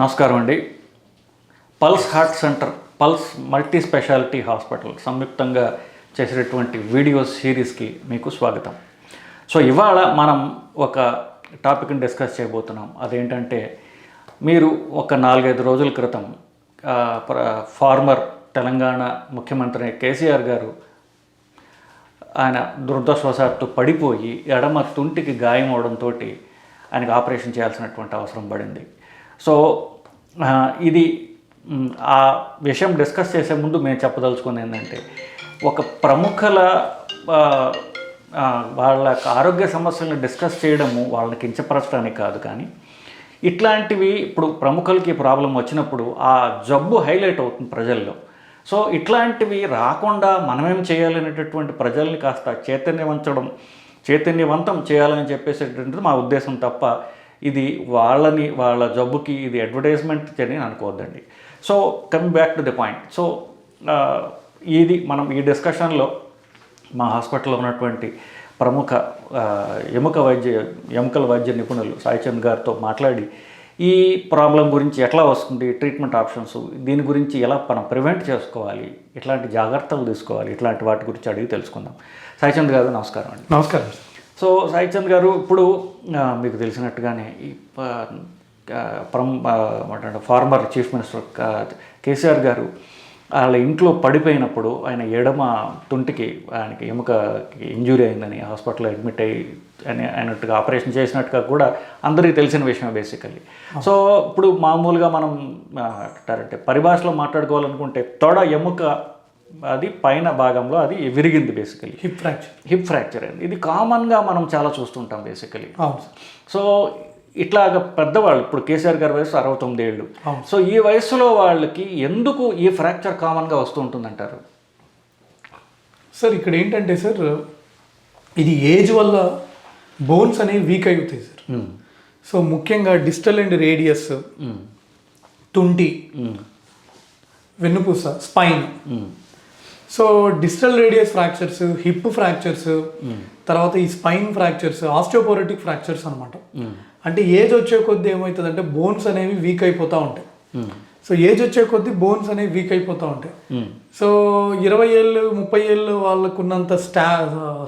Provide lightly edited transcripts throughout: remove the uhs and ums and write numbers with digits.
నమస్కారం అండి. Pulse heart center, pulse multi speciality hospital సంయుక్తంగా చేసేటటువంటి వీడియో సిరీస్కి మీకు స్వాగతం. సో ఇవాళ మనం ఒక టాపిక్ని డిస్కస్ చేయబోతున్నాం. అదేంటంటే, మీరు ఒక 4-5 రోజుల క్రితం ఫార్మర్ తెలంగాణ ముఖ్యమంత్రి కేసీఆర్ గారు ఆయన దురదృష్టవశాత్తు పడిపోయి ఎడమ తుంటికి గాయం అవడంతో ఆయనకు ఆపరేషన్ చేయాల్సినటువంటి అవసరం పడింది. సో ఇది ఆ విషయం డిస్కస్ చేసే ముందు మేము చెప్పదలుచుకుంది ఏంటంటే, ఒక ప్రముఖుల వాళ్ళ ఆరోగ్య సమస్యలను డిస్కస్ చేయడము వాళ్ళని కించపరచడానికి కాదు, కానీ ఇట్లాంటివి ఇప్పుడు ప్రముఖులకి ప్రాబ్లం వచ్చినప్పుడు ఆ జబ్బు హైలైట్ అవుతుంది ప్రజల్లో. సో ఇట్లాంటివి రాకుండా మనమేం చేయాలనేటటువంటి ప్రజల్ని కాస్త చైతన్యవంతం చేయాలని చెప్పేసేటటువంటిది మా ఉద్దేశం తప్ప ఇది వాళ్ళ జబ్బుకి ఇది అడ్వర్టైజ్మెంట్ అని అనుకోవద్దండి. So coming back to the point. So ఇది మనం ఈ డిస్కషన్లో మా హాస్పిటల్లో ఉన్నటువంటి ప్రముఖ ఎముకల వైద్య నిపుణులు సాయిచంద్ గారితో మాట్లాడి ఈ ప్రాబ్లం గురించి ఎట్లా వస్తుంది, ట్రీట్మెంట్ ఆప్షన్స్, దీని గురించి ఎలా మనం ప్రివెంట్ చేసుకోవాలి, ఇట్లాంటి జాగ్రత్తలు తీసుకోవాలి, ఇట్లాంటి వాటి గురించి అడిగి తెలుసుకుందాం. సాయిచంద్ గారు నమస్కారం అండి. నమస్కారం. సో సాయిచంద్ గారు, ఇప్పుడు మీకు తెలిసినట్టుగానే ఈ ఫార్మర్ చీఫ్ మినిస్టర్ కేసీఆర్ గారు వాళ్ళ ఇంట్లో పడిపోయినప్పుడు ఆయన ఎడమ తుంటికి ఆయనకి ఎముకకి ఇంజురీ అయిందని హాస్పిటల్లో అడ్మిట్ అయినట్టుగా ఆపరేషన్ చేసినట్టుగా కూడా అందరికీ తెలిసిన విషయం బేసికల్లీ. సో ఇప్పుడు మామూలుగా మనం అంటే పరిభాషలో మాట్లాడుకోవాలనుకుంటే తొడ ఎముక అది పైన భాగంలో అది విరిగింది బేసికలీ, హిప్ ఫ్రాక్చర్ అయింది. ఇది కామన్గా మనం చాలా చూస్తుంటాం బేసికలీ. సో ఇట్లాగ పెద్దవాళ్ళు, ఇప్పుడు కేసీఆర్ గారి వయసు 69 ఏళ్ళు. సో ఈ వయసులో వాళ్ళకి ఎందుకు ఈ ఫ్రాక్చర్ కామన్గా వస్తూ ఉంటుందంటారు? సార్ ఇక్కడ ఏంటంటే సార్, ఇది ఏజ్ వల్ల బోన్స్ అనేవి వీక్ అవుతాయి సార్. సో ముఖ్యంగా డిస్టల్ అండ్ రేడియస్, తుంటి, వెన్నుపూస, spine. So distal radius fractures, hip fractures, తర్వాత ఈ స్పైన్ ఫ్రాక్చర్స్, ఆస్టియోపోరోటిక్ ఫ్రాక్చర్స్ అనమాట. అంటే ఏజ్ వచ్చే కొద్దీ ఏమవుతుందంటే బోన్స్ అనేవి వీక్ అయిపోతూ ఉంటాయి. సో ఏజ్ వచ్చే కొద్దీ బోన్స్ అనేవి వీక్ అయిపోతూ ఉంటాయి. సో 20 ఏళ్ళు 30 ఏళ్ళు వాళ్ళకు ఉన్నంత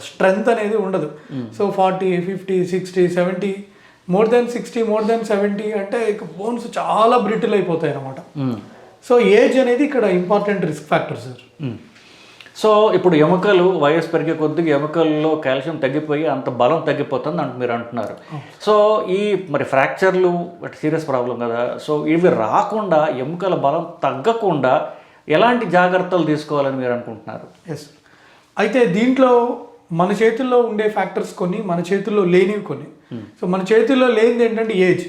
స్ట్రెంగ్త్ అనేది ఉండదు. So 40, 50, 60, 70, more than 60, more than 70 అంటే ఇక బోన్స్ చాలా బ్రిటిల్ అయిపోతాయి అన్నమాట. సో ఏజ్ అనేది ఇక్కడ important risk factor sir. So ఇప్పుడు ఎముకలు వయసు పెరిగే కొద్దిగా ఎముకల్లో కాల్షియం తగ్గిపోయి అంత బలం తగ్గిపోతుంది మీరు అంటున్నారు. సో ఈ మరి ఫ్రాక్చర్లు సీరియస్ ప్రాబ్లం కదా. సో ఇవి రాకుండా, ఎముకల బలం తగ్గకుండా ఎలాంటి జాగ్రత్తలు తీసుకోవాలని మీరు అనుకుంటున్నారు? ఎస్, అయితే దీంట్లో మన చేతుల్లో ఉండే ఫ్యాక్టర్స్ కొన్ని, మన చేతుల్లో లేనివి కొన్ని. సో మన చేతుల్లో లేనిది ఏంటంటే ఏజ్.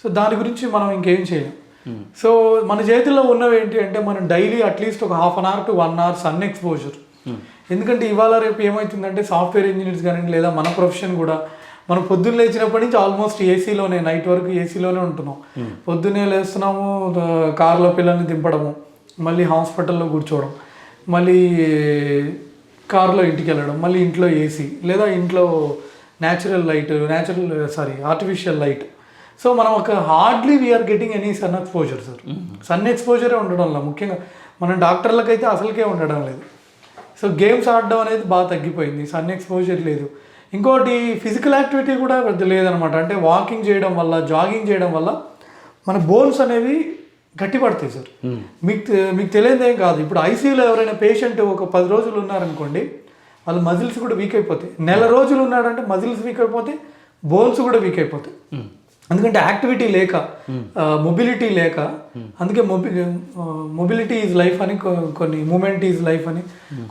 సో దాని గురించి మనం ఇంకేం చేయలేం. సో మన చేతుల్లో ఉన్నవి ఏంటి అంటే, మనం డైలీ అట్లీస్ట్ ఒక 1/2 hour to 1 hour sun exposure. ఎందుకంటే ఇవాళ రేపు ఏమవుతుందంటే, సాఫ్ట్వేర్ ఇంజనీర్స్ కానీ లేదా మన ప్రొఫెషన్ కూడా, మనం పొద్దున్న లేచినప్పటి నుంచి ఆల్మోస్ట్ ఏసీలోనే, నైట్ వరకు ఏసీలోనే ఉంటున్నాం. పొద్దున్నే లేస్తున్నాము, కార్లో పిల్లల్ని దింపడము, మళ్ళీ హాస్పిటల్లో కూర్చోవడం, మళ్ళీ కార్లో ఇంటికి వెళ్ళడం, మళ్ళీ ఇంట్లో ఏసీ లేదా ఇంట్లో ఆర్టిఫిషియల్ లైట్. సో మనం ఒక hardly we are getting any sun exposure sir. Sun ఎక్స్పోజరే ఉండడంలో ముఖ్యంగా మన డాక్టర్లకైతే అసలుకే ఉండడం లేదు. సో గేమ్స్ ఆడడం అనేది బాగా తగ్గిపోయింది, సన్ ఎక్స్పోజర్ లేదు. ఇంకోటి ఫిజికల్ యాక్టివిటీ కూడా పెద్ద లేదనమాట. అంటే వాకింగ్ చేయడం వల్ల, జాగింగ్ చేయడం వల్ల మన బోన్స్ అనేవి గట్టిపడతాయి సార్. మీకు తెలియదేం కాదు, ఇప్పుడు ఐసీయూలో ఎవరైనా పేషెంట్ ఒక 10 రోజులు ఉన్నారనుకోండి, వాళ్ళ మజిల్స్ కూడా వీక్ అయిపోతాయి. 1 రోజులు ఉన్నాడంటే మజిల్స్ వీక్ అయిపోతాయి, బోన్స్ కూడా వీక్ అయిపోతాయి. ఎందుకంటే యాక్టివిటీ లేక, మొబిలిటీ లేక. అందుకే మొబిలిటీ ఈజ్ లైఫ్ అని, కొన్ని మూమెంట్ ఈజ్ లైఫ్ అని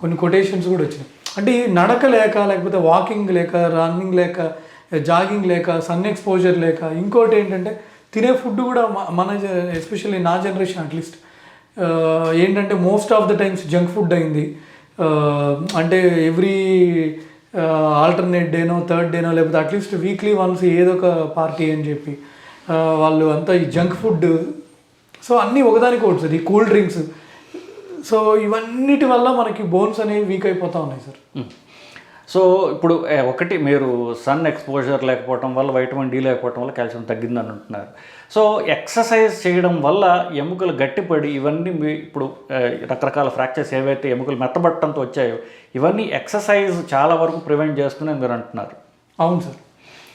కొన్ని కొటేషన్స్ కూడా వచ్చినాయి. అంటే ఈ నడక లేక, లేకపోతే వాకింగ్ లేక, రన్నింగ్ లేక, జాగింగ్ లేక, సన్ ఎక్స్పోజర్ లేక. ఇంకోటి ఏంటంటే తినే ఫుడ్ కూడా మన ఎస్పెషల్లీ నా జనరేషన్ అట్లీస్ట్ ఏంటంటే most of the times junk food అయింది. అంటే ఎవ్రీ ఆల్టర్నేట్ డేనో, థర్డ్ డేనో, లేకపోతే అట్లీస్ట్ వీక్లీ వన్స్ ఏదో ఒక పార్టీ అని చెప్పి వాళ్ళు అంతా ఈ జంక్ ఫుడ్. సో అన్నీ ఒకదానికి ఒకటి సార్, ఈ కూల్ డ్రింక్స్. సో ఇవన్నిటి వల్ల మనకి బోన్స్ అనేవి వీక్ అయిపోతూ ఉన్నాయి సార్. సో ఇప్పుడు ఒకటి మీరు సన్ ఎక్స్పోజర్ లేకపోవడం వల్ల వైటమిన్ డి లేకపోవడం వల్ల కాల్షియం తగ్గిందని అంటున్నారు. సో ఎక్సర్సైజ్ చేయడం వల్ల ఎముకలు గట్టిపడి ఇవన్నీ ఇప్పుడు రకరకాల ఫ్రాక్చర్స్ ఏవైతే ఎముకలు మెత్తబట్టడంతో వచ్చాయో ఇవన్నీ ఎక్సర్సైజ్ చాలా వరకు ప్రివెంట్ చేస్తుందని మీరు అంటున్నారు. అవును సార్.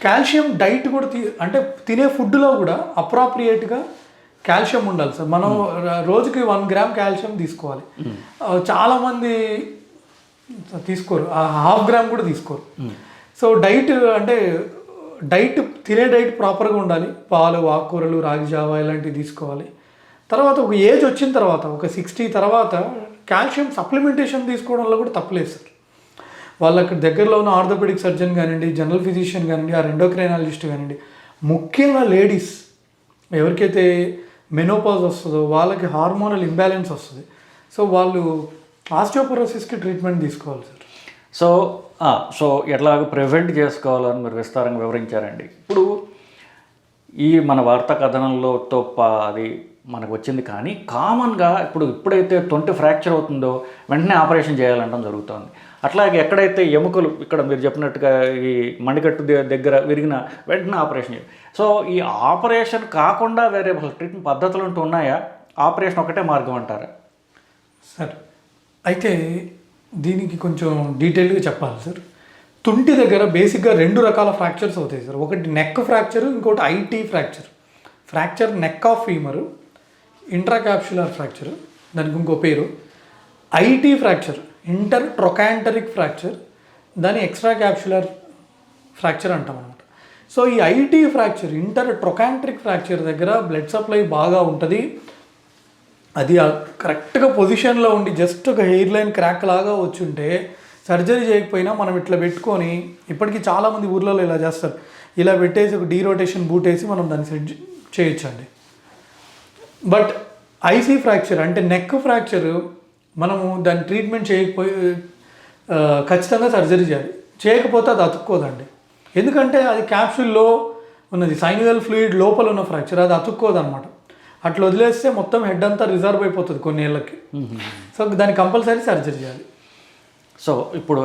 కాల్షియం డైట్ కూడా అంటే తినే ఫుడ్లో కూడా అప్రాప్రియేట్గా కాల్షియం ఉండాలి సార్. మనం రోజుకి 1 గ్రామ్ కాల్షియం తీసుకోవాలి. చాలామంది తీసుకోరు, 1/2 గ్రామ్ కూడా తీసుకోరు. సో డైట్ అంటే తినే డైట్ ప్రాపర్గా ఉండాలి. పాలు, ఆకుకూరలు, రాగి జావా ఇలాంటివి తీసుకోవాలి. తర్వాత ఒక ఏజ్ వచ్చిన తర్వాత ఒక 60 తర్వాత కాల్షియం సప్లిమెంటేషన్ తీసుకోవడంలో కూడా తప్పలేదు సార్. వాళ్ళకి దగ్గరలో ఉన్న ఆర్థోపెడిక్ సర్జన్ కానివ్వండి, జనరల్ ఫిజిషియన్ కానివ్వండి, ఆ ఎండోక్రైనాలజిస్ట్ కానివ్వండి, ముఖ్యంగా లేడీస్ ఎవరికైతే మెనోపాజ్ వస్తుందో వాళ్ళకి హార్మోనల్ ఇంబ్యాలెన్స్ వస్తుంది. సో వాళ్ళు ఆస్టియోపోరోసిస్కి ట్రీట్మెంట్ తీసుకోవాలి సార్. సో ఎట్లాగో ప్రివెంట్ చేసుకోవాలని మీరు విస్తారంగా వివరించారండి. ఇప్పుడు ఈ మన వార్తా కథనంలోతో అది మనకు వచ్చింది, కానీ కామన్గా ఇప్పుడైతే 20 ఫ్రాక్చర్ అవుతుందో వెంటనే ఆపరేషన్ చేయాలంటాం జరుగుతుంది. అట్లాగే ఎక్కడైతే ఎముకలు ఇక్కడ మీరు చెప్పినట్టుగా ఈ మణికట్టు దగ్గర విరిగిన వెంటనే ఆపరేషన్ చేయాలి. సో ఈ ఆపరేషన్ కాకుండా వేరే ట్రీట్మెంట్ పద్ధతులు అంటూ ఉన్నాయా? ఆపరేషన్ ఒకటే మార్గం అంటారా? సార్ అయితే దీనికి కొంచెం డీటెయిల్గా చెప్పాలి సార్. తుంటి దగ్గర బేసిక్గా 2 రకాల ఫ్రాక్చర్స్ అవుతాయి సార్. ఒకటి నెక్ ఫ్రాక్చర్, ఇంకోటి IT fracture neck of femur, intracapsular fracture, దానికి ఇంకో పేరు. IT fracture intertrochanteric fracture, దాన్ని ఎక్స్ట్రా క్యాప్సులర్ ఫ్రాక్చర్ అంటాం అనమాట. సో ఈ IT fracture intertrochanteric fracture దగ్గర బ్లడ్ సప్లై బాగా ఉంటుంది. అది కరెక్ట్గా పొజిషన్లో ఉండి జస్ట్ ఒక హెయిర్ లైన్ క్రాక్ లాగా వచ్చుంటే సర్జరీ చేయకపోయినా మనం ఇట్లా పెట్టుకొని, ఇప్పటికీ చాలామంది ఊర్లలో ఇలా చేస్తారు, ఇలా పెట్టేసి ఒక డీరోటేషన్ బూట్ వేసి మనం దాన్ని సెట్ చేయొచ్చండి. బట్ ఐసీ ఫ్రాక్చర్ అంటే నెక్ ఫ్రాక్చర్ మనము దాన్ని ట్రీట్మెంట్ చేయకపోయి ఖచ్చితంగా సర్జరీ చేయాలి. చేయకపోతే అది అతుక్కోదండి. ఎందుకంటే అది క్యాప్సూల్లో ఉన్నది, సైన్యువల్ ఫ్లూయిడ్ లోపల ఉన్న ఫ్రాక్చర్, అది అతుక్కోదన్నమాట. అట్లా వదిలేస్తే మొత్తం హెడ్ అంతా రిజర్వ్ అయిపోతుంది కొన్ని ఏళ్ళకి. సో దాన్ని కంపల్సరీ సర్జరీ చేయాలి. సో ఇప్పుడు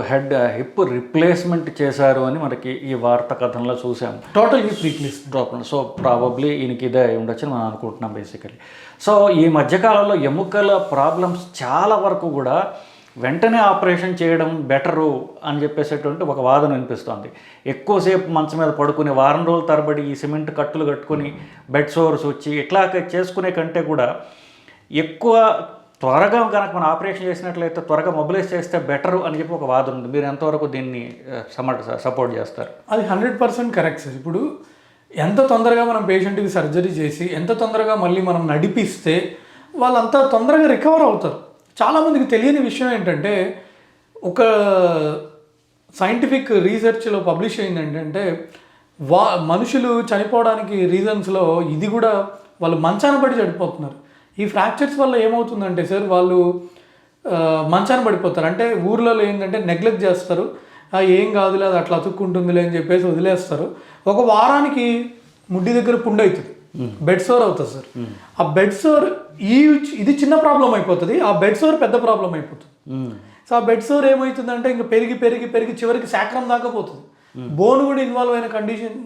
హిప్ రిప్లేస్మెంట్ చేశారు అని మనకి ఈ వార్త కథనంలో చూసాము. Total hip replacement. So probably ఈయనకి ఇదే ఉండొచ్చని మనం అనుకుంటున్నాం బేసికలీ. సో ఈ మధ్యకాలంలో ఎముకల ప్రాబ్లమ్స్ చాలా వరకు కూడా వెంటనే ఆపరేషన్ చేయడం బెటరు అని చెప్పేసేటువంటి ఒక వాదన వినిపిస్తుంది. ఎక్కువసేపు మంచం మీద పడుకుని వారం రోజుల తరబడి ఈ సిమెంట్ కట్టులు కట్టుకుని బెడ్ సోర్స్ వచ్చి ఇట్లా చేసుకునే కంటే కూడా ఎక్కువ త్వరగా కనుక మనం ఆపరేషన్ చేసినట్లయితే త్వరగా మొబిలైజ్ చేస్తే బెటరు అని చెప్పి ఒక వాదన ఉంది. మీరు ఎంతవరకు దీన్ని సపోర్ట్ చేస్తారు? అది 100% కరెక్ట్ సార్. ఇప్పుడు ఎంత తొందరగా మనం పేషెంట్కి సర్జరీ చేసి ఎంత తొందరగా మళ్ళీ మనం నడిపిస్తే వాళ్ళంతా తొందరగా రికవర్ అవుతారు. చాలామందికి తెలియని విషయం ఏంటంటే, ఒక సైంటిఫిక్ రీసెర్చ్లో పబ్లిష్ అయింది ఏంటంటే, మనుషులు చనిపోవడానికి రీజన్స్లో ఇది కూడా వాళ్ళు మంచాన పడి చనిపోతున్నారు. ఈ ఫ్రాక్చర్స్ వల్ల ఏమవుతుందంటే సార్, వాళ్ళు మంచాన పడిపోతారు. అంటే ఊర్లలో ఏంటంటే నెగ్లెక్ట్ చేస్తారు, ఏం కాదులే అది అట్లా అతుక్కుంటుందిలే అని చెప్పేసి వదిలేస్తారు. ఒక వారానికి ముడ్డి దగ్గర పుండు అవుతుంది, బెడ్ సోర్ అవుతుంది సార్. ఆ బెడ్ సోర్ ఇది చిన్న ప్రాబ్లం అయిపోతుంది, ఆ బెడ్ సోర్ పెద్ద ప్రాబ్లం అయిపోతుంది. సో ఆ బెడ్ సోర్ ఏమవుతుందంటే ఇంకా పెరిగి పెరిగి పెరిగి చివరికి శాక్రం దాకా పోతుంది. బోన్ కూడా ఇన్వాల్వ్ అయిన కండిషన్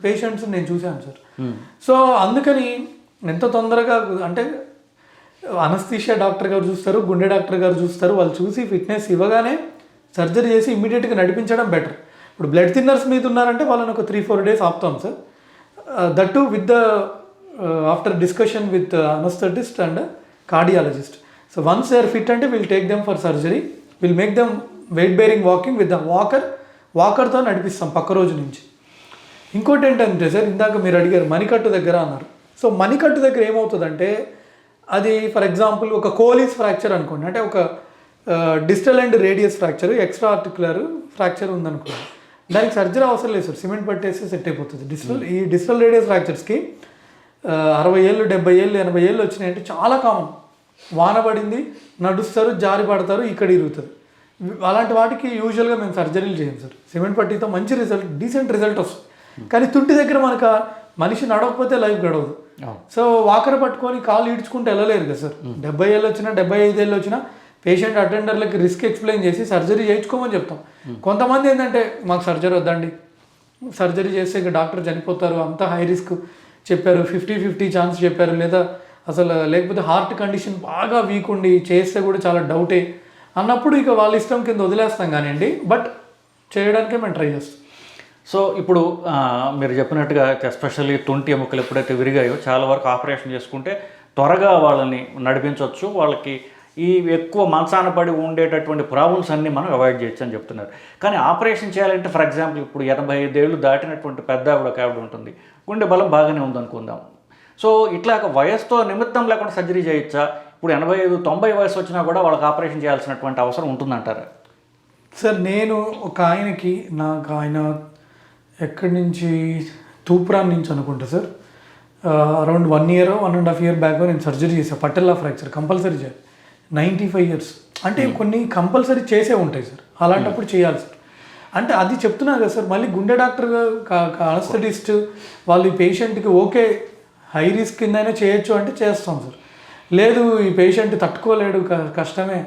పేషెంట్స్ నేను చూశాను సార్. సో అందుకని ఎంత తొందరగా అంటే అనస్థీషియా డాక్టర్ గారు చూస్తారు, గుండె డాక్టర్ గారు చూస్తారు, వాళ్ళు చూసి ఫిట్నెస్ ఇవ్వగానే సర్జరీ చేసి ఇమీడియట్గా నడిపించడం బెటర్. ఇప్పుడు బ్లడ్ థిన్నర్స్ మీద ఉన్నారంటే వాళ్ళని ఒక 3-4 days ఆపుతాం sir. That to with the after discussion with anaesthetist and cardiologist. So once they are fit అంటే will take them for surgery, will make them weight bearing walking with the వాకర్తో నడిపిస్తాం పక్క రోజు నుంచి. ఇంకోటి ఏంటంటే సార్, ఇందాక మీరు అడిగారు మణికట్టు దగ్గర అన్నారు. సో మణికట్టు దగ్గర ఏమవుతుందంటే, అది ఫర్ ఎగ్జాంపుల్ ఒక కోలీస్ ఫ్రాక్చర్ అనుకోండి, అంటే ఒక distal and radius fracture, extra articular fracture ఉందనుకోండి, దానికి సర్జరీ అవసరం లేదు సార్, సిమెంట్ పట్టేసి సెట్ అయిపోతుంది. ఈ డిస్టల్ రేడియస్ ఫ్రాక్చర్స్కి 60 ఏళ్ళు 70 ఏళ్ళు 80 ఏళ్ళు వచ్చినాయంటే చాలా కామన్. వాన పడింది, నడుస్తారు, జారి పడతారు, ఇక్కడ ఇరుగుతుంది. అలాంటి వాటికి యూజువల్గా మేము సర్జరీలు చేయం సార్. సిమెంట్ పట్టీతో మంచి రిజల్ట్, డీసెంట్ రిజల్ట్ వస్తుంది. కానీ తుంటి దగ్గర మనకు మనిషి నడవకపోతే లైఫ్ గడవదు. సో వాకర్ పట్టుకొని కాళ్ళు ఈడ్చుకుంటూ వెళ్ళలేరు కదా సార్. 70 ఏళ్ళు వచ్చినా 75 ఏళ్ళు వచ్చినా పేషెంట్ అటెండర్లకి రిస్క్ ఎక్స్ప్లెయిన్ చేసి సర్జరీ చేయించుకోమని చెప్తాం. కొంతమంది ఏంటంటే మాకు సర్జరీ వద్దండి, సర్జరీ చేస్తే ఇక డాక్టర్ చనిపోతారు, అంత హై రిస్క్ చెప్పారు, 50-50 ఛాన్స్ చెప్పారు, లేదా అసలు లేకపోతే హార్ట్ కండిషన్ బాగా వీక్ ఉండి చేస్తే కూడా చాలా డౌటే అన్నప్పుడు ఇక వాళ్ళ ఇష్టం కింద వదిలేస్తాం కానివ్వండి, బట్ చేయడానికే మేము ట్రై చేస్తాం. సో ఇప్పుడు మీరు చెప్పినట్టుగా ఎస్పెషల్లీ తుంటి ఎముకలు ఎప్పుడైతే విరిగాయో చాలా వరకు ఆపరేషన్ చేసుకుంటే త్వరగా వాళ్ళని నడిపించవచ్చు, వాళ్ళకి ఈ ఎక్కువ మంచాన పడి ఉండేటటువంటి ప్రాబ్లమ్స్ అన్నీ మనం అవాయిడ్ చేయొచ్చు అని చెప్తున్నారు. కానీ ఆపరేషన్ చేయాలంటే ఫర్ ఎగ్జాంపుల్ ఇప్పుడు 85 ఏళ్ళు దాటినటువంటి పెద్ద ఒక ఆవిడ ఉంటుంది, గుండె బలం బాగానే ఉందనుకుందాం. సో ఇట్లా వయసుతో నిమిత్తం లేకుండా సర్జరీ చేయొచ్చా? ఇప్పుడు 85-90 వయసు వచ్చినా కూడా వాళ్ళకి ఆపరేషన్ చేయాల్సినటువంటి అవసరం ఉంటుందంటారా? సార్ నేను ఒక ఆయనకి, నాకు ఆయన ఎక్కడి నుంచి తూప్రాన్ నుంచి అనుకుంటా sir, around 1 year 1.5 year back నేను సర్జరీ చేశాను, పటెల్లా ఫ్రాక్చర్ కంపల్సరీ చేయాలి. 95 years అంటే కొన్ని కంపల్సరీ చేసే ఉంటాయి సార్, అలాంటప్పుడు చేయాలి సార్. అంటే అది చెప్తున్నా కదా సార్, మళ్ళీ గుండె డాక్టర్ అనస్థెటిస్ట్ వాళ్ళు ఈ పేషెంట్కి ఓకే హై రిస్క్ కిందైనా చేయొచ్చు అంటే చేస్తాం సార్. లేదు ఈ పేషెంట్ తట్టుకోలేడు కష్టమే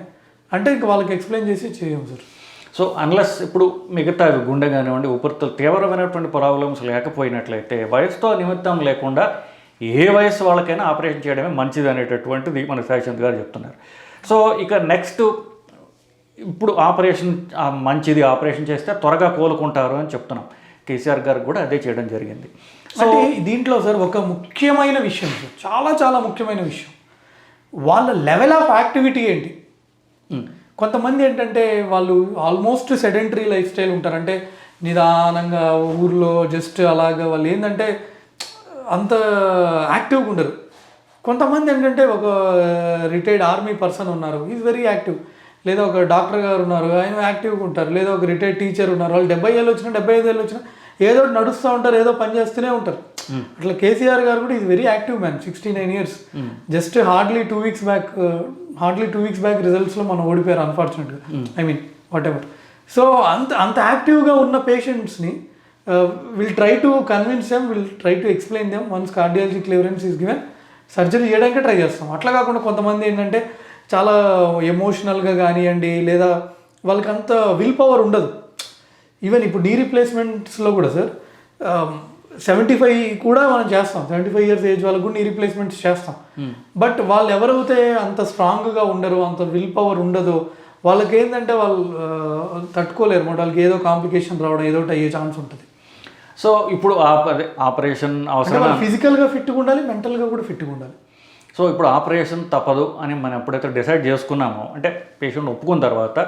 అంటే ఇంక వాళ్ళకి ఎక్స్ప్లెయిన్ చేసి చేయం సార్. సో అన్లెస్ ఇప్పుడు మిగతా గుండె కానివ్వండి ఊపిరితిత్తులు తీవ్రమైనటువంటి ప్రాబ్లమ్స్ లేకపోయినట్లయితే వయసుతో నిమిత్తం లేకుండా ఏ వయసు వాళ్ళకైనా ఆపరేషన్ చేయడమే మంచిది అనేటటువంటిది మన సాయిచంద్ గారు చెప్తున్నారు. సో ఇక నెక్స్ట్ ఇప్పుడు ఆపరేషన్ మంచిది, ఆపరేషన్ చేస్తే త్వరగా కోలుకుంటారు అని చెప్తున్నాం. కేసీఆర్ గారు కూడా అదే చేయడం జరిగింది. అంటే దీంట్లో సార్ ఒక ముఖ్యమైన విషయం సార్, చాలా చాలా ముఖ్యమైన విషయం, వాళ్ళ లెవెల్ ఆఫ్ యాక్టివిటీ ఏంటి. కొంతమంది ఏంటంటే వాళ్ళు ఆల్మోస్ట్ సెడెంటరీ లైఫ్ స్టైల్ ఉంటారు, అంటే నిదానంగా ఊర్లో జస్ట్ అలాగా వాళ్ళు ఏంటంటే అంత యాక్టివ్గా ఉండరు. కొంతమంది ఏంటంటే ఒక రిటైర్డ్ ఆర్మీ పర్సన్ ఉన్నారు, ఈజ్ వెరీ యాక్టివ్, లేదా ఒక డాక్టర్ గారు ఉన్నారు ఆయన యాక్టివ్గా ఉంటారు, లేదా ఒక రిటైర్డ్ టీచర్ ఉన్నారు వాళ్ళు 70 ఏళ్ళు వచ్చినా 75 ఏళ్ళు వచ్చినా ఏదో నడుస్తూ ఉంటారు, ఏదో పని చేస్తూనే ఉంటారు. అట్లా కేసీఆర్ గారు కూడా is very active man, 69 years. Just hardly 2 weeks back రిజల్ట్స్లో మనం ఓడిపోయారు అన్ఫార్చునేట్గా, I mean whatever. So అంత యాక్టివ్గా ఉన్న పేషెంట్స్ని will try to convince them, will try to explain them once cardiology clearance is given, surgery చేయడానికే ట్రై చేస్తాం. అట్లా కాకుండా కొంతమంది ఏంటంటే చాలా ఎమోషనల్గా కానివ్వండి, లేదా వాళ్ళకి అంత విల్ పవర్ ఉండదు. ఈవెన్ ఇప్పుడు నీ రీప్లేస్మెంట్స్లో కూడా సార్ 75 కూడా మనం చేస్తాం, 75 years ఏజ్ వాళ్ళకు కూడా నీ రీప్లేస్మెంట్స్ చేస్తాం. బట్ వాళ్ళు ఎవరైతే అంత స్ట్రాంగ్గా ఉండరు, అంత విల్ పవర్ ఉండదో వాళ్ళకి ఏంటంటే వాళ్ళు తట్టుకోలేరు, మాట వాళ్ళకి ఏదో కాంప్లికేషన్ రావడం, ఏదో ఒకటి అయ్యే ఛాన్స్ ఉంటుంది. సో ఇప్పుడు ఆపరేషన్ అవసరం, ఫిజికల్గా ఫిట్గా ఉండాలి, మెంటల్గా కూడా ఫిట్గా ఉండాలి. సో ఇప్పుడు ఆపరేషన్ తప్పదు అని మనం ఎప్పుడైతే డిసైడ్ చేసుకున్నామో, అంటే పేషెంట్ ఒప్పుకున్న తర్వాత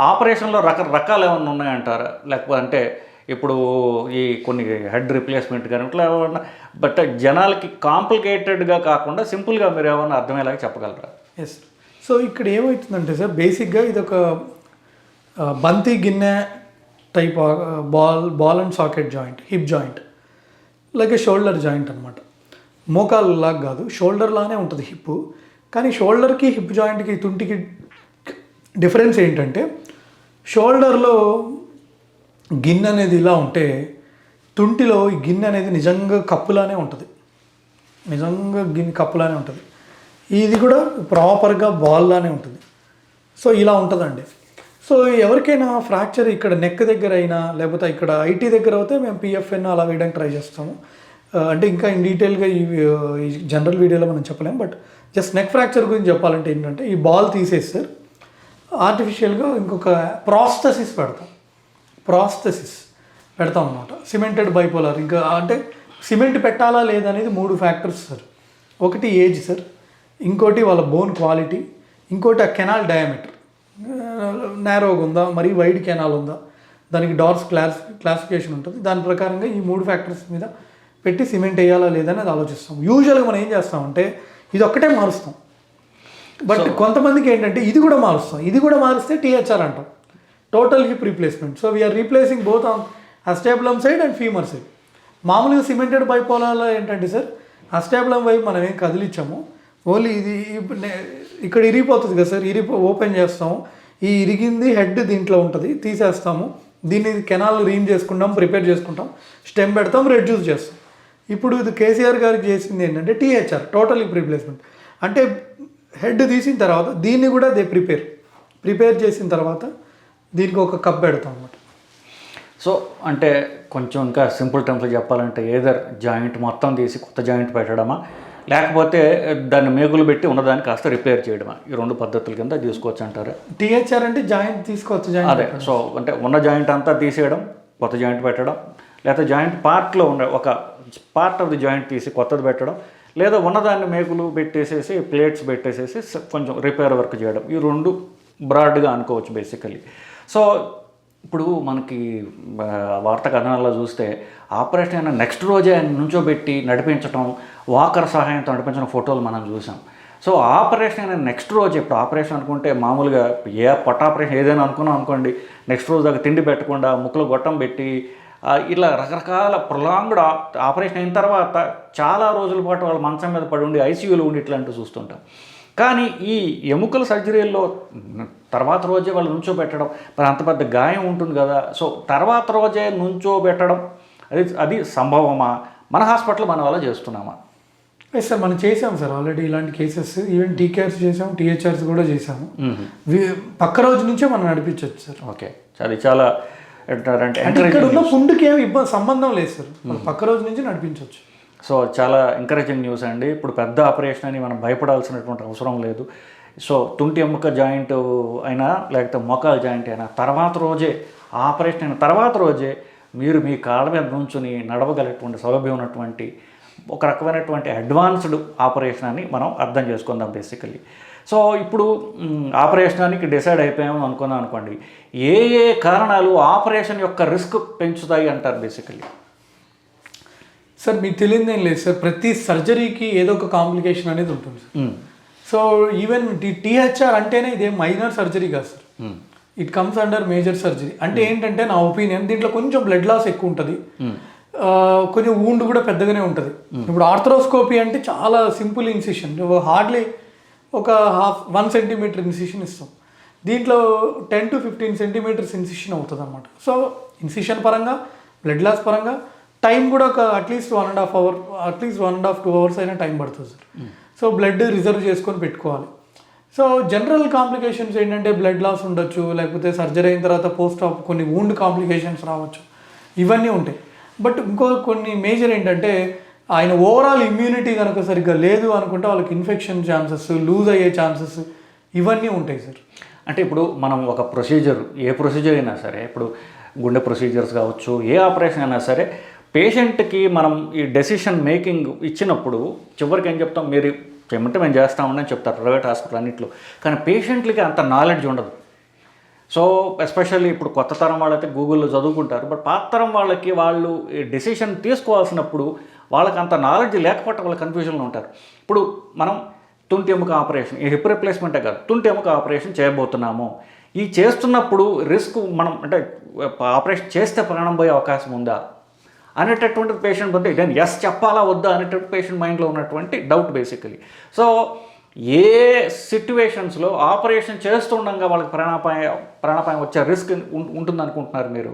ఆపరేషన్లో రకరకాలు ఏమైనా ఉన్నాయంటారా? లేకపోతే అంటే ఇప్పుడు ఈ కొన్ని హెడ్ రిప్లేస్మెంట్ కానీ ఇట్లా ఏమన్నా, బట్ జనాలకి కాంప్లికేటెడ్గా కాకుండా సింపుల్గా మీరు ఏమన్నా అర్థమయ్యేలాగా చెప్పగలరా? ఎస్. సో ఇక్కడ ఏమవుతుందంటే సార్, బేసిక్గా ఇది ఒక బంతి గిన్నె type ball and socket joint, hip joint, అలాగే షోల్డర్ జాయింట్ అనమాట. మోకాలు లాగా కాదు, షోల్డర్ లానే ఉంటుంది హిప్. కానీ షోల్డర్కి హిప్ జాయింట్కి తుంటికి డిఫరెన్స్ ఏంటంటే, షోల్డర్లో గిన్నె అనేది ఇలా ఉంటే తుంటిలో ఈ గిన్నె అనేది నిజంగా కప్పులానే ఉంటుంది, నిజంగా గిన్నె కప్పులానే ఉంటుంది. ఇది కూడా ప్రాపర్గా బాల్లానే ఉంటుంది. సో ఇలా ఉంటుందండి. సో ఎవరికైనా ఫ్రాక్చర్ ఇక్కడ నెక్ దగ్గర అయినా, లేకపోతే ఇక్కడ ఐటీ దగ్గర అయితే మేము పిఎఫ్ఎన్ అలా వేయడానికి ట్రై చేస్తాము. అంటే ఇంకా ఇన్ డీటెయిల్గా ఈ జనరల్ వీడియోలో మనం చెప్పలేము, బట్ జస్ట్ నెక్ ఫ్రాక్చర్ గురించి చెప్పాలంటే ఏంటంటే, ఈ బాల్ తీసేసి సార్ ఆర్టిఫిషియల్గా ఇంకొక ప్రాస్థెసిస్ పెడతాం అన్నమాట. సిమెంటెడ్ బైపోలార్, ఇంకా అంటే సిమెంట్ పెట్టాలా లేదనేది 3 factors సార్. ఒకటి ఏజ్ సార్, ఇంకోటి వాళ్ళ బోన్ క్వాలిటీ, ఇంకోటి ఆ కెనాల్ డయామీటర్ నేరోగా ఉందా, మరీ వైడ్ కెనాల్ ఉందా, దానికి డార్స్ క్లాసిఫికేషన్ ఉంటుంది. దాని ప్రకారంగా ఈ 3 factors మీద పెట్టి సిమెంట్ వేయాలా లేదనేది ఆలోచిస్తాం. యూజువల్గా మనం ఏం చేస్తామంటే ఇది ఒక్కటే మారుస్తాం, బట్ కొంతమందికి ఏంటంటే ఇది కూడా మారుస్తే టీహెచ్ఆర్ అంటాం, total hip replacement. So we are replacing both on acetabulum side and femur side. మామూలుగా సిమెంటెడ్ బైపోలార్లో ఏంటంటే సార్, అస్టాబులమ్ వైపు మనం ఏం కదిలించాము, ఓన్లీ ఇది ఇక్కడ ఇరిగిపోతుంది కదా సార్, ఓపెన్ చేస్తాము, ఈ ఇరిగింది హెడ్ దీంట్లో ఉంటుంది, తీసేస్తాము, దీన్ని కెనాల్ రీమ్ చేసుకుంటాం, ప్రిపేర్ చేసుకుంటాం, స్టెమ్ పెడతాం, రెడ్యూస్ చేస్తాం. ఇప్పుడు ఇది కేసీఆర్ గారికి చేసింది ఏంటంటే టీహెచ్ఆర్, టోటల్ హిప్ రీప్లేస్మెంట్. అంటే హెడ్ తీసిన తర్వాత దీన్ని కూడా దే ప్రిపేర్, ప్రిపేర్ చేసిన తర్వాత దీనికి ఒక కప్ పెడతాం అన్నమాట. సో అంటే కొంచెం ఇంకా సింపుల్ టర్మ్స్లో చెప్పాలంటే ఏదర్ జాయింట్ మొత్తం తీసి కొత్త జాయింట్ పెట్టడమా, లేకపోతే దాన్ని మేకులు పెట్టి ఉన్నదాన్ని కాస్త రిపేర్ చేయడమా, ఈ 2 పద్ధతుల కింద తీసుకోవచ్చు అంటారా? టీహెచ్ఆర్ అంటే జాయింట్ తీసుకోవచ్చు, అదే. సో అంటే ఉన్న జాయింట్ అంతా తీసేయడం, కొత్త జాయింట్ పెట్టడం, లేకపోతే జాయింట్ పార్ట్లో ఉన్న ఒక పార్ట్ ఆఫ్ ది జాయింట్ తీసి కొత్తది పెట్టడం, లేదా ఉన్నదాన్ని మేకులు పెట్టేసేసి ప్లేట్స్ పెట్టేసేసి కొంచెం రిపేర్ వర్క్ చేయడం, ఈ 2 బ్రాడ్గా అనుకోవచ్చు బేసికలీ. సో ఇప్పుడు మనకి వార్తా కథనాల్లో చూస్తే ఆపరేషన్ అయిన నెక్స్ట్ రోజే ఆయన నుంచోబెట్టి నడిపించడం, వాకర్ సహాయంతో నడిపించిన ఫోటోలు మనం చూసాం. సో ఆపరేషన్ అయిన నెక్స్ట్ రోజు, ఇప్పుడు ఆపరేషన్ అనుకుంటే మామూలుగా పొట్ట ఆపరేషన్ ఏదైనా అనుకున్నాం అనుకోండి, నెక్స్ట్ రోజు దాకా తిండి పెట్టకుండా ముక్కులో గొట్టం పెట్టి ఇలా రకరకాల ప్రొలాంగ్డ్ ఆపరేషన్ అయిన తర్వాత చాలా రోజుల పాటు వాళ్ళ మంచం మీద పడి ఉండి ఐసీయూలో ఉండి ఇట్లాంటివి చూస్తుంటాం. కానీ ఈ ఎముకల సర్జరీల్లో తర్వాత రోజే వాళ్ళు నుంచోబెట్టడం, మరి అంత పెద్ద గాయం ఉంటుంది కదా, సో తర్వాత రోజే నుంచోబెట్టడం అది సంభవమా? మన హాస్పిటల్ మన వల్ల చేస్తున్నామా? సార్ మనం చేసాం సార్ ఆల్రెడీ ఇలాంటి కేసెస్, ఈవెన్ టీకేఆర్స్ చేసాము, టీహెచ్ఆర్స్ కూడా చేసాము. పక్క రోజు నుంచే మనం నడిపించవచ్చు సార్. ఓకే, అది చాలా అంటే ఇక్కడ ఉన్న ఫుడ్కి ఏమి సంబంధం లేదు సార్, పక్క రోజు నుంచి నడిపించవచ్చు. సో చాలా ఎంకరేజింగ్ న్యూస్ అండి. ఇప్పుడు పెద్ద ఆపరేషన్ అని మనం భయపడాల్సినటువంటి అవసరం లేదు. సో తుంటి ఎముక జాయింట్ అయినా లేకపోతే మోకాలు జాయింట్ అయినా తర్వాత రోజే, ఆపరేషన్ అయిన తర్వాత రోజే మీరు మీ కాళ్ళ మీద నుంచుని నడవగలిగేటువంటి సౌలభ్యం ఉన్నటువంటి ఒక రకమైనటువంటి అడ్వాన్స్డ్ ఆపరేషన్ అని మనం అర్థం చేసుకుందాం బేసికలీ. సో ఇప్పుడు ఆపరేషన్కి డిసైడ్ అయిపోయామని అనుకుందాం అనుకోండి, ఏ ఏ కారణాలు ఆపరేషన్ యొక్క రిస్క్ పెంచుతాయి అంటారు బేసికలీ? సార్ మీకు తెలియదేం లేదు సార్, ప్రతి సర్జరీకి ఏదో ఒక కాంప్లికేషన్ అనేది ఉంటుంది సార్. సో ఈవెన్ టీహెచ్ఆర్ అంటేనే ఇదే మైనర్ సర్జరీ కాదు sir, it comes under major surgery. అంటే ఏంటంటే నా ఒపీనియన్, దీంట్లో కొంచెం బ్లడ్ లాస్ ఎక్కువ ఉంటుంది, కొంచెం వూండ్ కూడా పెద్దగానే ఉంటుంది. ఇప్పుడు ఆర్థ్రోస్కోపీ అంటే చాలా సింపుల్ ఇన్సిషన్, హార్డ్లీ ఒక 1 సెంటీమీటర్ ఇన్సిషన్ ఇస్తాం. దీంట్లో 10 to 15 సెంటీమీటర్స్ ఇన్సిషన్ అవుతుంది అన్నమాట. సో ఇన్సిషన్ పరంగా, బ్లడ్ లాస్ పరంగా టైం కూడా ఒక at least 1.5 hours, at least 1.5 to 2 hours అయినా టైం పడుతుంది సార్. సో బ్లడ్ రిజర్వ్ చేసుకొని పెట్టుకోవాలి. సో జనరల్ కాంప్లికేషన్స్ ఏంటంటే బ్లడ్ లాస్ ఉండొచ్చు, లేకపోతే సర్జరీ అయిన తర్వాత పోస్ట్ ఆప్ కొన్ని వూండ్ కాంప్లికేషన్స్ రావచ్చు, ఇవన్నీ ఉంటాయి. బట్ కొన్ని మేజర్ ఏంటంటే ఆయన ఓవరాల్ ఇమ్యూనిటీ కనుక సరిగ్గా లేదు అనుకుంటే వాళ్ళకి ఇన్ఫెక్షన్ ఛాన్సెస్, లూజ్ అయ్యే ఛాన్సెస్ ఇవన్నీ ఉంటాయి సార్. అంటే ఇప్పుడు మనం ఒక ప్రొసీజర్, ఏ ప్రొసీజర్ అయినా సరే, ఇప్పుడు గుండె ప్రొసీజర్స్ కావచ్చు, ఏ ఆపరేషన్ అయినా సరే, పేషెంట్కి మనం ఈ డెసిషన్ మేకింగ్ ఇచ్చినప్పుడు చివరికి ఏం చెప్తాం, మీరు చేయమంటే మేము చేస్తామని చెప్తారు ప్రైవేట్ హాస్పిటల్ అన్నింటిలో. కానీ పేషెంట్లకి అంత నాలెడ్జ్ ఉండదు. సో ఎస్పెషల్లీ ఇప్పుడు కొత్త తరం వాళ్ళైతే గూగుల్లో చదువుకుంటారు, బట్ పాత తరం వాళ్ళకి వాళ్ళు డెసిషన్ తీసుకోవాల్సినప్పుడు వాళ్ళకి అంత నాలెడ్జ్ లేకపోతే వాళ్ళు కన్ఫ్యూజన్లో ఉంటారు. ఇప్పుడు మనం తుంటి ఎముక ఆపరేషన్, ఈ హిప్ రిప్లేస్మెంటే కాదు, తుంటి ఎముక ఆపరేషన్ చేయబోతున్నాము. ఈ చేస్తున్నప్పుడు రిస్క్ మనం అంటే ఆపరేషన్ చేస్తే ప్రాణం పోయే అవకాశం ఉందా అనేటటువంటి పేషెంట్ వద్ద నేను ఎస్ చెప్పాలా వద్దా అనేటటువంటి పేషెంట్ మైండ్లో ఉన్నటువంటి డౌట్ బేసికలీ. సో ఏ సిట్యువేషన్స్లో ఆపరేషన్ చేస్తుండగా వాళ్ళకి ప్రాణాపాయం వచ్చే రిస్క్ ఉంటుంది అనుకుంటున్నారు మీరు?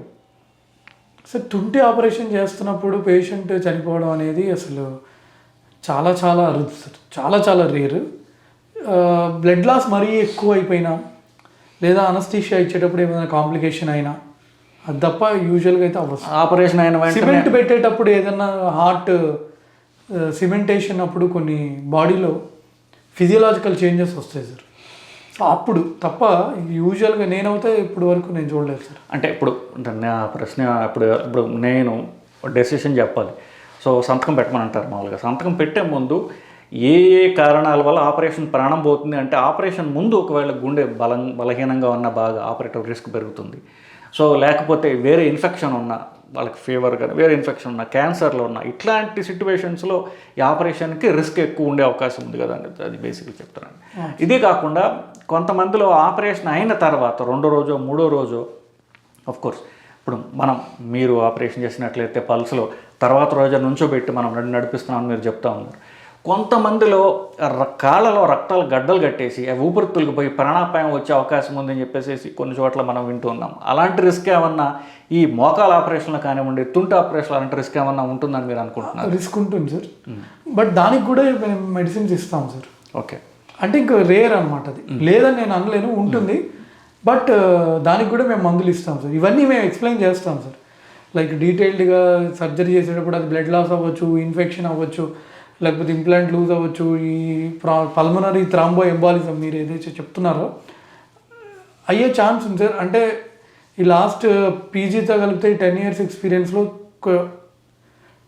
సార్ తుంటి ఆపరేషన్ చేస్తున్నప్పుడు పేషెంట్ చనిపోవడం అనేది అసలు చాలా చాలా అరుదు సార్, చాలా చాలా రేరు. బ్లడ్ లాస్ మరీ ఎక్కువ అయిపోయినా, లేదా అనస్థీషియా ఇచ్చేటప్పుడు ఏమైనా కాంప్లికేషన్ అయినా, అది తప్ప యూజువల్గా అయితే అవ్వదు. ఆపరేషన్ అయిన సిమెంట్ పెట్టేటప్పుడు ఏదైనా హార్ట్ సిమెంటేషన్ అప్పుడు కొన్ని బాడీలో ఫిజియలాజికల్ చేంజెస్ వస్తాయి సార్, అప్పుడు తప్ప యూజువల్గా నేనైతే ఇప్పుడు వరకు నేను చూడలేదు సార్. అంటే ఇప్పుడు నా ప్రశ్న, ఇప్పుడు నేను డెసిషన్ చెప్పాలి, సో సంతకం పెట్టమని అంటారు మామూలుగా. సంతకం పెట్టే ముందు ఏ ఏ కారణాల వల్ల ఆపరేషన్ ప్రాణం పోతుంది అంటే, ఆపరేషన్ ముందు ఒకవేళ గుండె బలహీనంగా ఉన్న బాగా ఆపరేటివ్ రిస్క్ పెరుగుతుంది. సో లేకపోతే వేరే ఇన్ఫెక్షన్ ఉన్న వాళ్ళకి, ఫీవర్ కానీ వేరే ఇన్ఫెక్షన్ ఉన్న, క్యాన్సర్లో ఉన్న, ఇట్లాంటి సిట్యువేషన్స్లో ఈ ఆపరేషన్కి రిస్క్ ఎక్కువ ఉండే అవకాశం ఉంది కదా అని అది బేసిక్గా చెప్తున్నాను. ఇదే కాకుండా కొంతమందిలో ఆపరేషన్ అయిన తర్వాత 2వ రోజో 3వ రోజో, ఆఫ్కోర్స్ ఇప్పుడు మీరు ఆపరేషన్ చేసినట్లయితే పల్స్లో తర్వాత రోజు నుంచోబెట్టి మనం నడిపిస్తున్నామని మీరు చెప్తా ఉన్నారు. కొంతమందిలో కాళ్ళలో రక్తాలు గడ్డలు కట్టేసి అవి ఊపిరితిత్తులకు పోయి ప్రాణాపాయం వచ్చే అవకాశం ఉందని చెప్పేసి కొన్ని చోట్ల మనం వింటూ ఉన్నాం. అలాంటి రిస్క్ ఏమన్నా ఈ మోకాల ఆపరేషన్లు కానివ్వండి, తుంటి ఆపరేషన్ అలాంటి రిస్క్ ఏమన్నా ఉంటుందని మీరు అనుకుంటున్నారు? రిస్క్ ఉంటుంది సార్, బట్ దానికి కూడా మేము మెడిసిన్స్ ఇస్తాం సార్. ఓకే, అంటే ఇంకా రేర్ అనమాట అది, లేదని నేను అనలేను, ఉంటుంది. బట్ దానికి కూడా మేము మందులు ఇస్తాం సార్. ఇవన్నీ మేము ఎక్స్ప్లెయిన్ చేస్తాం సార్. లైక్ డీటెయిల్డ్గా సర్జరీ చేసేటప్పుడు అది బ్లడ్ లాస్ అవ్వచ్చు, ఇన్ఫెక్షన్ అవ్వచ్చు, లేకపోతే ఇంప్లాంట్ లూజ్ అవ్వచ్చు, ఈ పల్మనరీ థ్రాంబో ఎంబాలిజం మీరు ఏదైతే చెప్తున్నారో అయ్యే ఛాన్స్ ఉంది సార్. అంటే ఈ లాస్ట్ పీజీతో కలిపితే 10 years ఎక్స్పీరియన్స్లో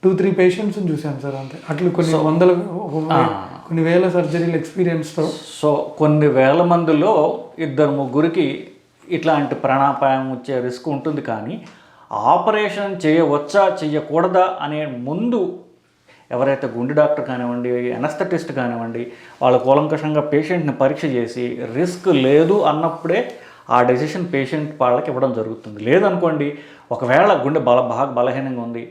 2-3 పేషెంట్స్ని చూశాను సార్. అంతే అట్లా కొన్ని వేల సర్జరీల ఎక్స్పీరియన్స్తో. సో కొన్ని వేల మందిలో 2-3 ఇట్లాంటి ప్రాణాపాయం వచ్చే రిస్క్ ఉంటుంది. కానీ ఆపరేషన్ చేయవచ్చా చేయకూడదా అనే ముందు ఎవరైతే గుండె డాక్టర్ కానివ్వండి, ఎనస్థెటిస్ట్ కానివ్వండి, వాళ్ళ కూలంకషంగా పేషెంట్ని పరీక్ష చేసి రిస్క్ లేదు అన్నప్పుడే ఆ డెసిషన్ పేషెంట్ వాళ్ళకి ఇవ్వడం జరుగుతుంది. లేదనుకోండి, ఒకవేళ గుండె బాగా బలహీనంగా ఉంది,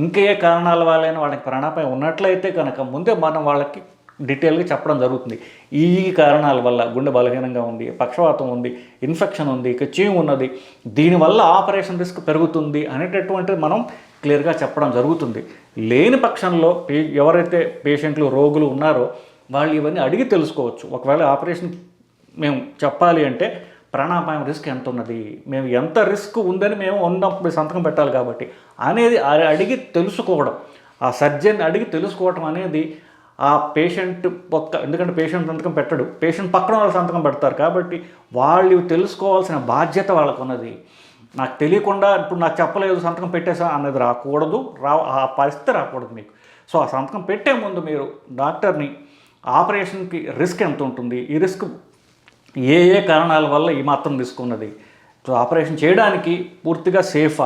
ఇంకే కారణాల వల్లైనా వాళ్ళకి ప్రాణాపాయం ఉన్నట్లయితే కనుక ముందే మనం వాళ్ళకి డీటెయిల్గా చెప్పడం జరుగుతుంది. ఈ కారణాల వల్ల గుండె బలహీనంగా ఉంది, పక్షవాతం ఉంది, ఇన్ఫెక్షన్ ఉంది, ఇక చీము ఉన్నది, దీనివల్ల ఆపరేషన్ రిస్క్ పెరుగుతుంది అనేటటువంటిది మనం క్లియర్గా చెప్పడం జరుగుతుంది. లేని పక్షంలో ఎవరైతే పేషెంట్లు రోగులు ఉన్నారో వాళ్ళు ఇవన్నీ అడిగి తెలుసుకోవచ్చు. ఒకవేళ ఆపరేషన్ మేము చెప్పాలి అంటే ప్రాణాపాయం రిస్క్ ఎంత ఉన్నది, మేము ఎంత రిస్క్ ఉందని మేము ఉన్నప్పుడు సంతకం పెట్టాలి కాబట్టి అనేది అడిగి తెలుసుకోవడం, ఆ సర్జన్ అడిగి తెలుసుకోవడం అనేది ఆ పేషెంట్ ఎందుకంటే పేషెంట్ సంతకం పెట్టడు, పేషెంట్ పక్కన వాళ్ళు సంతకం పెడతారు కాబట్టి వాళ్ళు తెలుసుకోవాల్సిన బాధ్యత వాళ్ళకు ఉన్నది. నాకు తెలియకుండా ఇప్పుడు నాకు చెప్పలేదు సంతకం పెట్టేసా అన్నది రాకూడదు, ఆ పరిస్థితి రాకూడదు మీకు. సో ఆ సంతకం పెట్టే ముందు మీరు డాక్టర్ని ఆపరేషన్కి రిస్క్ ఎంత ఉంటుంది, ఈ రిస్క్ ఏ కారణాల వల్ల ఈ మాత్రం రిస్క్ ఉన్నది, సో ఆపరేషన్ చేయడానికి పూర్తిగా సేఫ్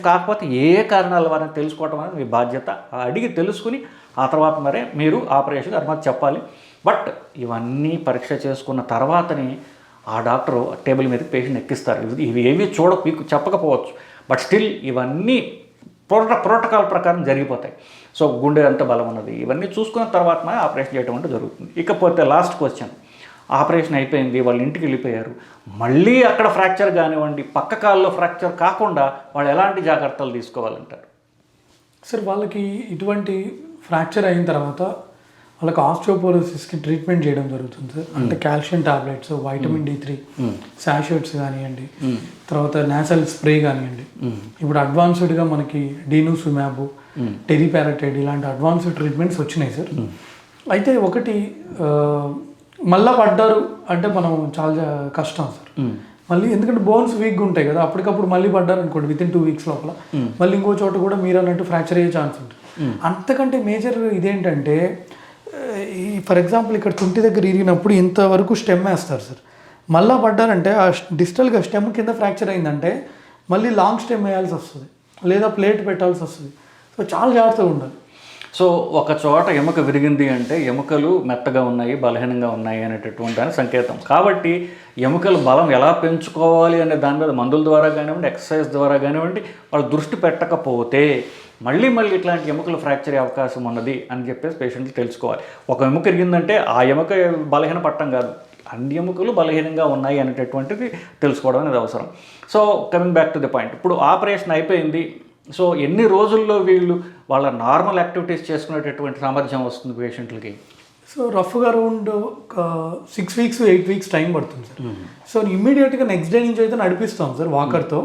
కాకపోతే ఏ కారణాల వల్ల తెలుసుకోవటం అనేది మీ బాధ్యత. అడిగి తెలుసుకుని ఆ తర్వాత మరే మీరు ఆపరేషన్కి అనుమతి చెప్పాలి. బట్ ఇవన్నీ పరీక్ష చేసుకున్న తర్వాతనే ఆ డాక్టరు టేబుల్ మీద పేషెంట్ ఎక్కిస్తారు. ఇవి ఏవి మీకు చెప్పకపోవచ్చు, బట్ స్టిల్ ఇవన్నీ ప్రోటోకాల్ ప్రకారం జరిగిపోతాయి. సో గుండె ఎంత బలం ఉన్నది ఇవన్నీ చూసుకున్న తర్వాత ఆపరేషన్ చేయడం అంటే జరుగుతుంది. ఇకపోతే లాస్ట్ క్వశ్చన్, ఆపరేషన్ అయిపోయింది, వాళ్ళు ఇంటికి వెళ్ళిపోయారు, మళ్ళీ అక్కడ ఫ్రాక్చర్ కానివ్వండి, పక్క కాల్లో ఫ్రాక్చర్ కాకుండా వాళ్ళు ఎలాంటి జాగ్రత్తలు తీసుకోవాలంటారు? సార్ వాళ్ళకి ఇటువంటి ఫ్రాక్చర్ అయిన తర్వాత వాళ్ళకి ఆస్టియోపోరోసిస్కి ట్రీట్మెంట్ చేయడం జరుగుతుంది సార్. అంటే calcium tablets, vitamin D3 sachets కానివ్వండి, తర్వాత నేసల్ స్ప్రే కానివ్వండి, ఇప్పుడు అడ్వాన్స్డ్గా మనకి డీనూసుమాబ్, టెరిపారటైడ్ ఇలాంటి అడ్వాన్స్డ్ ట్రీట్మెంట్స్ వచ్చినాయి సార్. అయితే ఒకటి మళ్ళా పడ్డారు అంటే మనం చాలా కష్టం సార్. మళ్ళీ ఎందుకంటే బోన్స్ వీక్గా ఉంటాయి కదా, అప్పటికప్పుడు మళ్ళీ పడ్డారు అనుకోండి within 2 weeks లోపల మళ్ళీ ఇంకో చోట కూడా మీరు అన్నట్టు ఫ్రాక్చర్ అయ్యే ఛాన్స్ ఉంటుంది. అంతకంటే మేజర్ ఇదేంటంటే ఫర్ ఎగ్జాంపుల్ ఇక్కడ తుంటి దగ్గర ఇరిగినప్పుడు ఇంతవరకు స్టెమ్ వేస్తారు సార్. మళ్ళీ పడ్డారంటే ఆ డిస్టల్గా స్టెమ్ కింద ఫ్రాక్చర్ అయిందంటే మళ్ళీ లాంగ్ స్టెమ్ వేయాల్సి వస్తుంది, లేదా ప్లేట్ పెట్టాల్సి వస్తుంది. సో చాలా జాగ్రత్తగా ఉండాలి. సో ఒక చోట ఎముక విరిగింది అంటే ఎముకలు మెత్తగా ఉన్నాయి, బలహీనంగా ఉన్నాయి అనేటటువంటి దాని సంకేతం. కాబట్టి ఎముకలు బలం ఎలా పెంచుకోవాలి అనే దాని మీద మందుల ద్వారా కానివ్వండి, ఎక్సర్సైజ్ ద్వారా కానివ్వండి వాళ్ళు దృష్టి పెట్టకపోతే మళ్ళీ ఇట్లాంటి ఎముకలు ఫ్రాక్చర్ అయ్యే అవకాశం ఉన్నది అని చెప్పేసి పేషెంట్లు తెలుసుకోవాలి. ఒక ఎముక ఇరిగిందంటే ఆ ఎముక బలహీన పట్టం కాదు, అన్ని ఎముకలు బలహీనంగా ఉన్నాయి అనేటటువంటిది తెలుసుకోవడం అనేది అవసరం. So coming back to the point, ఇప్పుడు ఆపరేషన్ అయిపోయింది, సో ఎన్ని రోజుల్లో వీళ్ళు వాళ్ళ నార్మల్ యాక్టివిటీస్ చేసుకునేటటువంటి సామర్థ్యం వస్తుంది పేషెంట్లకి? సో రఫ్గా అరౌండ్ ఒక 6 weeks 8 weeks టైం పడుతుంది సార్. సో ఇమ్మీడియట్గా నెక్స్ట్ డే నుంచి అయితే నడిపిస్తాం సార్ వాకర్తో.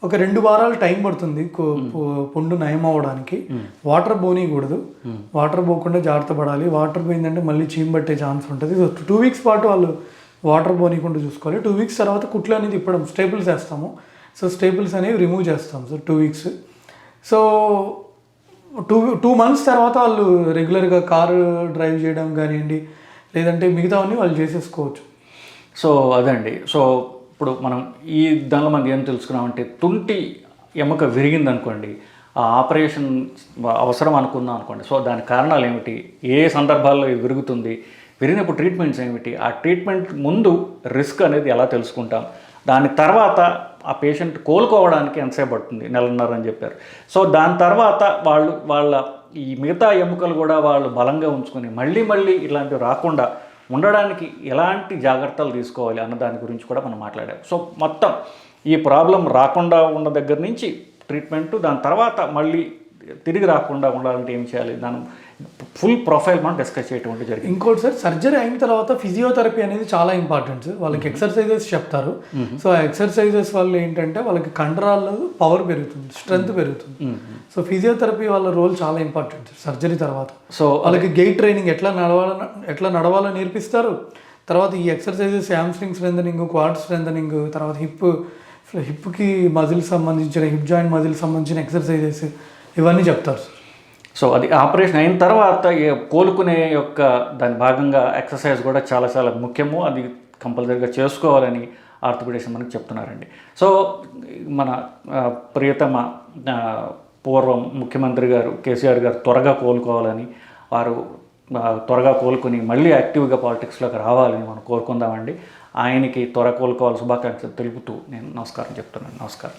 ఒక 2 వారాలు టైం పడుతుంది పుండు నయం అవ్వడానికి. వాటర్ పోనీయకూడదు, వాటర్ పోకుండా జాగ్రత్త పడాలి. వాటర్ పోయిందంటే మళ్ళీ చీమ్ పట్టే ఛాన్స్ ఉంటుంది. సో 2 weeks పాటు వాళ్ళు వాటర్ పోనీయకుండా చూసుకోవాలి. 2 weeks తర్వాత కుట్లు అనేది ఇప్పడం స్టేపుల్స్ వేస్తాము. సో స్టేపుల్స్ అనేవి రిమూవ్ చేస్తాం సార్ 2 weeks. సో 2 months తర్వాత వాళ్ళు రెగ్యులర్గా కారు డ్రైవ్ చేయడం కానివ్వండి, లేదంటే మిగతావన్నీ వాళ్ళు చేసేసుకోవచ్చు. సో అదండి. సో ఇప్పుడు మనం ఈ దానిలో మనం ఏం తెలుసుకున్నామంటే తుంటి ఎముక విరిగిందనుకోండి, ఆ ఆపరేషన్ అవసరం అనుకుందాం అనుకోండి. సో దాని కారణాలు ఏమిటి, ఏ సందర్భాల్లో ఇది విరుగుతుంది, విరిగినప్పుడు ట్రీట్మెంట్స్ ఏమిటి, ఆ ట్రీట్మెంట్ ముందు రిస్క్ అనేది ఎలా తెలుసుకుంటాం, దాని తర్వాత ఆ పేషెంట్ కోలుకోవడానికి ఎంతసేపు పడుతుంది, 1.5 అని చెప్పారు. సో దాని తర్వాత వాళ్ళ ఈ మిగతా ఎముకలు కూడా వాళ్ళు బలంగా ఉంచుకొని మళ్ళీ ఇలాంటివి రాకుండా ఉండడానికి ఎలాంటి జాగ్రత్తలు తీసుకోవాలి అన్న దాని గురించి కూడా మనం మాట్లాడాం. సో మొత్తం ఈ ప్రాబ్లం రాకుండా ఉన్న దగ్గర నుంచి ట్రీట్మెంటు, దాని తర్వాత మళ్ళీ తిరిగి రాకుండా ఉండాలంటే ఏం చేయాలి, దాని ఫుల్ ప్రొఫైల్ మనం డిస్కస్ చేయటం జరిగింది. ఇంకోటి సార్, సర్జరీ అయిన తర్వాత ఫిజియోథెరపీ అనేది చాలా ఇంపార్టెంట్ సార్. వాళ్ళకి ఎక్సర్సైజెస్ చెప్తారు. సో ఆ ఎక్సర్సైజెస్ వల్ల ఏంటంటే వాళ్ళకి కండరాలు పవర్ పెరుగుతుంది, స్ట్రెంగ్త్ పెరుగుతుంది. సో ఫిజియోథెరపీ వాళ్ళ రోల్ చాలా ఇంపార్టెంట్ సర్జరీ తర్వాత. సో వాళ్ళకి గెయిట్ ట్రైనింగ్ ఎట్లా నడవాలో నేర్పిస్తారు. తర్వాత ఈ exercises hamstring strengthening, quad strengthening, తర్వాత హిప్కి మజిల్ సంబంధించిన, హిప్ జాయింట్ మజిల్ సంబంధించిన ఎక్సర్సైజెస్ ఇవన్నీ చెప్తారు సార్. సో అది ఆపరేషన్ అయిన తర్వాత కోలుకునే యొక్క దాని భాగంగా ఎక్సర్సైజ్ కూడా చాలా చాలా ముఖ్యము, అది కంపల్సరీగా చేసుకోవాలని ఆర్థోపెడిషన్ మనకు చెప్తున్నారండి. సో మన ప్రియతమ పూర్వం ముఖ్యమంత్రి గారు కేసీఆర్ గారు త్వరగా కోలుకోవాలని, వారు త్వరగా కోలుకొని మళ్ళీ యాక్టివ్గా పాలిటిక్స్లోకి రావాలని మనం కోరుకుందామండి. ఆయనకి త్వర కోలుకోవాలి శుభాకాంక్షలు తెలుపుతూ నేను నమస్కారం చెప్తున్నాను. నమస్కారం.